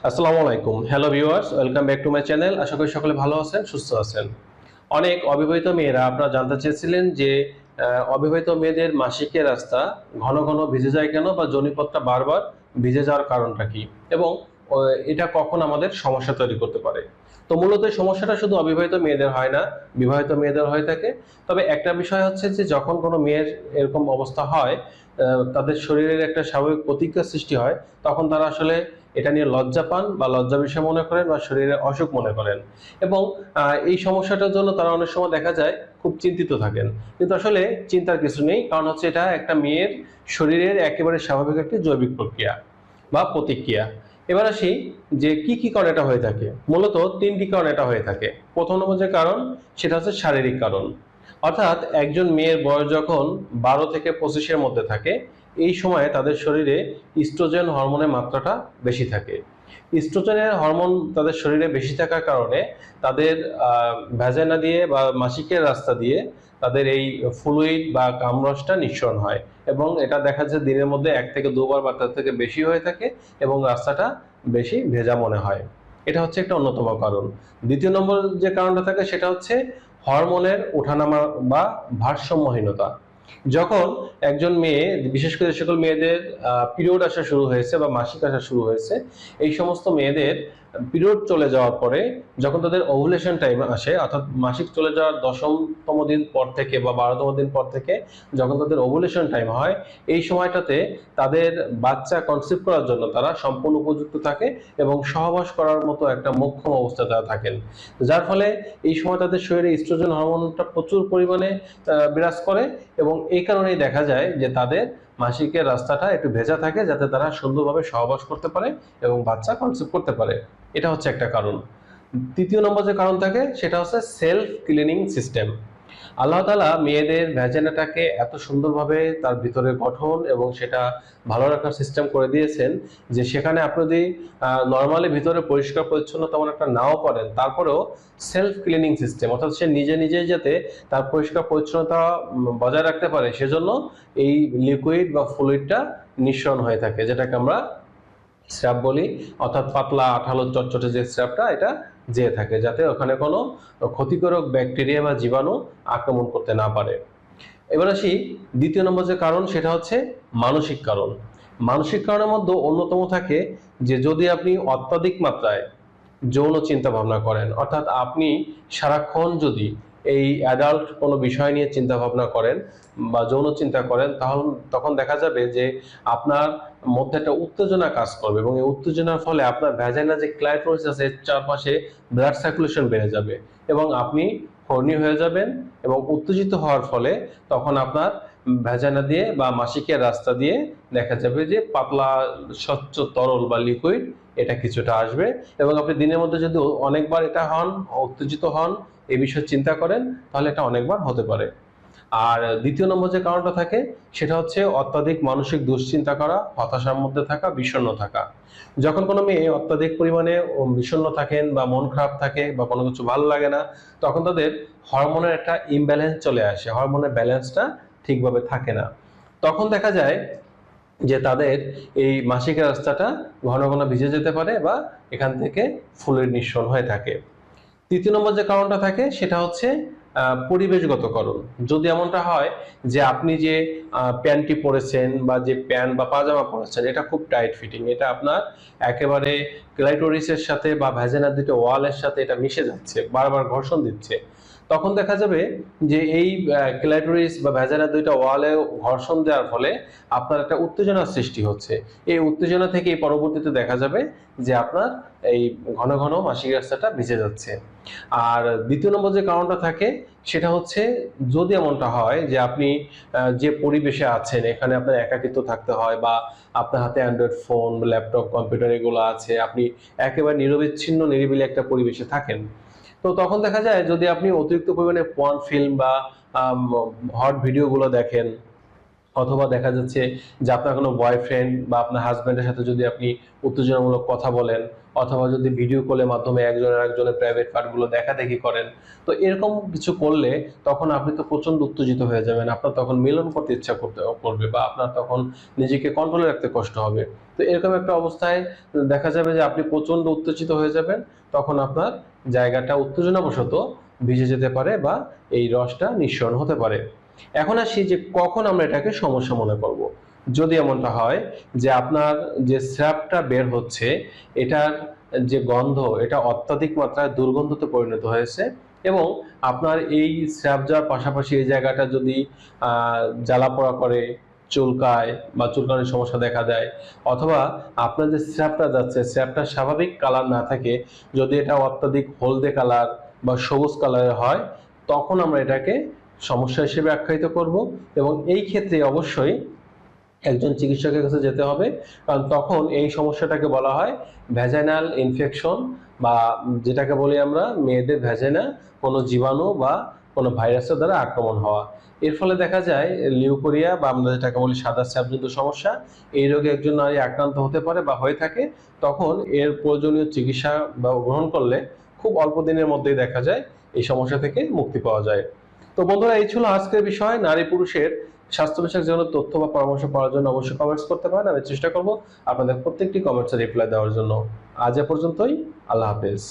আসসালামু আলাইকুম। Hello viewers, welcome back to my channel. আশা করি সকলে ভালো আছেন, সুস্থ আছেন। অনেক অবিবাহিত মেয়েরা আপনারা জানতে চেয়েছিলেন যে অবিবাহিত মেয়েদের মাসিকের রাস্তা ঘন ঘন ভিজে যায় কেন, বা যোনিপথটা বারবার ভিজে যাওয়ার কারণটা কি, এবং এটা কখন আমাদের সমস্যা তৈরি করতে পারে। তো মূলত এই সমস্যাটা শুধু অবিবাহিত মেয়েদের হয় না, বিবাহিত মেয়েদের হয়ে থাকে। তবে একটা বিষয় হচ্ছে যে যখন কোনো মেয়ের এরকম অবস্থা হয়, তাদের শরীরের একটা স্বাভাবিক প্রতিক্রিয়া সৃষ্টি হয়, তখন তারা আসলে এটা নিয়ে লজ্জা পান বা লজ্জা বিষয় মনে করেন বা শরীরে অসুখ মনে করেন। এবং এই সমস্যাটার জন্য তারা অনেক সময় দেখা যায় খুব চিন্তিত থাকেন। কিন্তু আসলে চিন্তার কিছু নেই, কারণ হচ্ছে এটা একটা মেয়ের শরীরের একেবারে স্বাভাবিক একটি জৈবিক প্রক্রিয়া বা প্রতিক্রিয়া। এবার আসি যে কি কি কারণে এটা হয়ে থাকে। মূলত তিনটি কারণে এটা হয়ে থাকে। প্রথম নম্বর যে কারণ, সেটা হচ্ছে শারীরিক কারণ। অর্থাৎ একজন মেয়ের বয়স যখন 12 থেকে 25-এর মধ্যে থাকে, এই সময়ে তাদের শরীরে ইস্ট্রোজেন হরমোনের মাত্রাটা বেশি থাকে। ইস্ট্রোজেনের হরমোন তাদের শরীরে বেশি থাকার কারণে তাদের ভ্যাজাইনা দিয়ে বা মাসিকের রাস্তা দিয়ে তাদের এই ফ্লুইড বা কামরসটা নিঃসরণ হয়, এবং এটা দেখা যায় দিনের মধ্যে 1 থেকে 2 বার বা তার থেকে বেশি হয়ে থাকে, এবং রাস্তাটা বেশি ভেজা মনে হয়। এটা হচ্ছে একটা অন্যতম কারণ। দ্বিতীয় নম্বর যে কারণটা থাকে সেটা হচ্ছে হরমোনের ওঠানামা বা ভারসাম্যহীনতা। যখন একজন মেয়ে, বিশেষ করে যে সকল মেয়েদের পিরিয়ড আসা শুরু হয়েছে বা মাসিক আসা শুরু হয়েছে, এই সমস্ত মেয়েদের পিরিয়ড চলে যাওয়ার পরে যখন তাদের ওভুলেশন টাইম আসে, অর্থাৎ মাসিক চলে যাওয়ার 10তম দিন পর থেকে বা 12তম দিন পর থেকে যখন তাদের ওভুলেশন টাইম হয়, এই সময়টাতে তাদের বাচ্চা কনসিভ করার জন্য তারা সম্পূর্ণ উপযুক্ত থাকে এবং সহবাস করার মতো একটা মোক্ষম অবস্থায় তারা থাকেন। যার ফলে এই সময় তাদের শরীরে ইস্ট্রোজেন হরমোনটা প্রচুর পরিমাণে বিরাজ করে, এবং এই কারণেই দেখা যায় যে তাদের মাসিকের রাস্তাটা একটু ভেজা থাকে, যাতে তারা সুন্দরভাবে সহবাস করতে পারে এবং বাচ্চা কনসিভ করতে পারে। এটা হচ্ছে একটা কারণ। তৃতীয় নম্বর যে কারণ থাকে সেটা হচ্ছে সেলফ ক্লিনিং সিস্টেম। আল্লাহ তাআলা মেয়েদের ভ্যাজাইনাটাকে এত সুন্দরভাবে তার ভিতরে গঠন এবং সেটা ভালো রাখার সিস্টেম করে দিয়েছেন যে সেখানে আপনি যদি নর্মালি ভিতরে পরিষ্কার পরিচ্ছন্ন তেমন একটা নাও করেন, তারপরেও সেলফ ক্লিনিং সিস্টেম, অর্থাৎ সে নিজে নিজেই যাতে তার পরিষ্কার পরিচ্ছন্নতা বজায় রাখতে পারে, সেজন্য এই লিকুইড বা ফ্লুইডটা নিঃসরণ হয়ে থাকে, যেটাকে আমরা স্র্যাপ বলি। অর্থাৎ পাতলা আঠালো চটচটে যে স্র্যাপটা, এটা যেয়ে থাকে যাতে ওখানে কোনো ক্ষতিকারক ব্যাকটেরিয়া বা জীবাণু আক্রমণ করতে না পারে। এবার আসি দ্বিতীয় নম্বর যে কারণ, সেটা হচ্ছে মানসিক কারণ। মানসিক কারণের মধ্যে অন্যতম থাকে যে যদি আপনি অত্যাধিক মাত্রায় যৌন চিন্তা ভাবনা করেন, অর্থাৎ আপনি সারাক্ষণ যদি এই অ্যাডাল্ট কোনো বিষয় নিয়ে চিন্তা ভাবনা করেন বা যৌন চিন্তা করেন, তাহলে তখন দেখা যাবে যে আপনার মধ্যে একটা উত্তেজনা কাজ করবে, এবং এই উত্তেজনার ফলে আপনার ভ্যাজাইনা যে ক্লাইটোরিস আছে এর চারপাশে ব্লাড সার্কুলেশন বেড়ে যাবে, এবং আপনি হর্নি হয়ে যাবেন। এবং উত্তেজিত হওয়ার ফলে তখন আপনার ভ্যাজাইনা দিয়ে বা মাসিকের রাস্তা দিয়ে দেখা যাবে যে পাতলা স্বচ্ছ তরল বা লিকুইড এটা কিছুটা আসবে, এবং আপনি দিনের মধ্যে যদি অনেকবার এটা হন, উত্তেজিত হন, এই বিষয়ে চিন্তা করেন, তাহলে এটা অনেকবার হতে পারে। আর দ্বিতীয় নম্বর যে কারণটা থাকে সেটা হচ্ছে অত্যাধিক মানসিক দুশ্চিন্তা করা, হতাশার মধ্যে থাকা, বিষণ্ণ থাকা। যখন কোনো মেয়ে অত্যাধিক পরিমাণে বিষণ্ণ থাকেন বা মন খারাপ থাকে বা কোনো কিছু ভালো লাগে না, তখন তাদের হরমোনের একটা ইমব্যালেন্স চলে আসে, হরমোনের ব্যালেন্সটা ঠিকভাবে থাকে না। তখন দেখা যায় যে তাদের এই মাসিকের রাস্তাটা ঘন ঘন ভিজে যেতে পারে বা এখান থেকে ফুলের নিঃসরণ হয়ে থাকে। তৃতীয় নম্বর যে কারণটা থাকে সেটা হচ্ছে পরিবেশগত কারণ। যদি এমনটা হয় যে আপনি যে প্যান্টটি পরেছেন বা যে প্যান্ট বা পাজামা পরেছেন এটা খুব টাইট ফিটিং, এটা আপনার একেবারে ক্লাইটোরিসের সাথে বা ভ্যাজিনার দুটো ওয়ালের সাথে এটা মিশে যাচ্ছে, বারবার ঘর্ষণ দিচ্ছে, তখন দেখা যাবে যে এই ক্লাইটোরিস বা ভ্যাজিনার দুইটা ওয়ালে ঘর্ষণ দেওয়ার ফলে আপনার একটা উত্তেজনার সৃষ্টি হচ্ছে। এই উত্তেজনা থেকে পরবর্তীতে দেখা যাবে যে আপনার এই ঘন ঘন মাসিক রাস্তাটা ভিজে যাচ্ছে। আর দ্বিতীয় নম্বর যে কারণটা থাকে সেটা হচ্ছে যদি এমনটা হয় যে আপনি যে পরিবেশে আছেন এখানে আপনার একাকিত্ব থাকতে হয়, বা আপনার হাতে অ্যান্ড্রয়েড ফোন, ল্যাপটপ, কম্পিউটার এগুলো আছে, আপনি একেবারে নিরবিচ্ছিন্ন নিরিবিলি একটা পরিবেশে থাকেন, তো তখন দেখা যায় যদি আপনি অতিরিক্ত পরিমাণে পর্ন ফিল্ম বা হট ভিডিওগুলো দেখেন, অথবা দেখা যাচ্ছে যে আপনার কোনো বয়ফ্রেন্ড বা আপনার হাজবেন্ডের সাথে যদি আপনি উত্তেজনামূলক কথা বলেন, অথবা যদি ভিডিও কলের মাধ্যমে একজনের প্রাইভেট পার্টগুলো দেখাদেখি করেন, তো এরকম কিছু করলে তখন আপনি তো প্রচন্ড উত্তেজিত হয়ে যাবেন। আপনার তখন মিলন করতে ইচ্ছা করবে, বা আপনার তখন নিজেকে কন্ট্রোলে রাখতে কষ্ট হবে। তো এরকম একটা অবস্থায় দেখা যাবে যে আপনি প্রচন্ড উত্তেজিত হয়ে যাবেন। তখন আপনার জায়গাটা উত্তেজনাবশত ভিজে যেতে পারে, বা এই রসটা নিঃসরণ হতে পারে। এখন আসি যে কখন আমরা এটাকে সমস্যা মনে করব। যদি এমনটা হয় যে আপনার যে স্রাবটা বের হচ্ছে, এটার যে গন্ধ, এটা অত্যাধিক মাত্রায় দুর্গন্ধতে পরিণত হয়েছে, এবং আপনার এই স্রাব যাওয়ার পাশাপাশি এই জায়গাটা যদি জ্বালা পোড়া করে, চুলকায় বা চুলকানোর সমস্যা দেখা দেয়, অথবা আপনার যে স্রাবটা যাচ্ছে স্রাবটা স্বাভাবিক কালার না থাকে, যদি এটা অত্যাধিক হলদে কালার বা সবুজ কালারের হয়, তখন আমরা এটাকে সমস্যা হিসেবে আখ্যায়িত করব। এবং এই ক্ষেত্রে অবশ্যই একজন চিকিৎসকের কাছে যেতে হবে, কারণ তখন এই সমস্যাটাকে বলা হয় ভ্যাজাইনাল ইনফেকশন, বা যেটাকে বলি আমরা মেয়েদের ভ্যাজাইনা কোনো জীবাণু বা কোনো ভাইরাসের দ্বারা আক্রমণ হওয়া। এর ফলে দেখা যায় লিউকোরিয়া, বা আমরা যেটাকে বলি সাদা স্রাবজনিত সমস্যা, এই রোগে একজন নারী আক্রান্ত হতে পারে বা হয়ে থাকে। তখন এর প্রয়োজনীয় চিকিৎসা বা গ্রহণ করলে খুব অল্প দিনের মধ্যেই দেখা যায় এই সমস্যা থেকে মুক্তি পাওয়া যায়। তো বন্ধুরা, এই ছিল আজকের বিষয়। নারী পুরুষের স্বাস্থ্য বিষয়ক যে কোনো তথ্য বা পরামর্শ পাওয়ার জন্য অবশ্যই কমেন্টস করতে পারেন। আমি চেষ্টা করব আপনাদের প্রত্যেকটি কমেন্টসে রিপ্লাই দেওয়ার জন্য। আজ এ পর্যন্তই। আল্লাহ হাফেজ।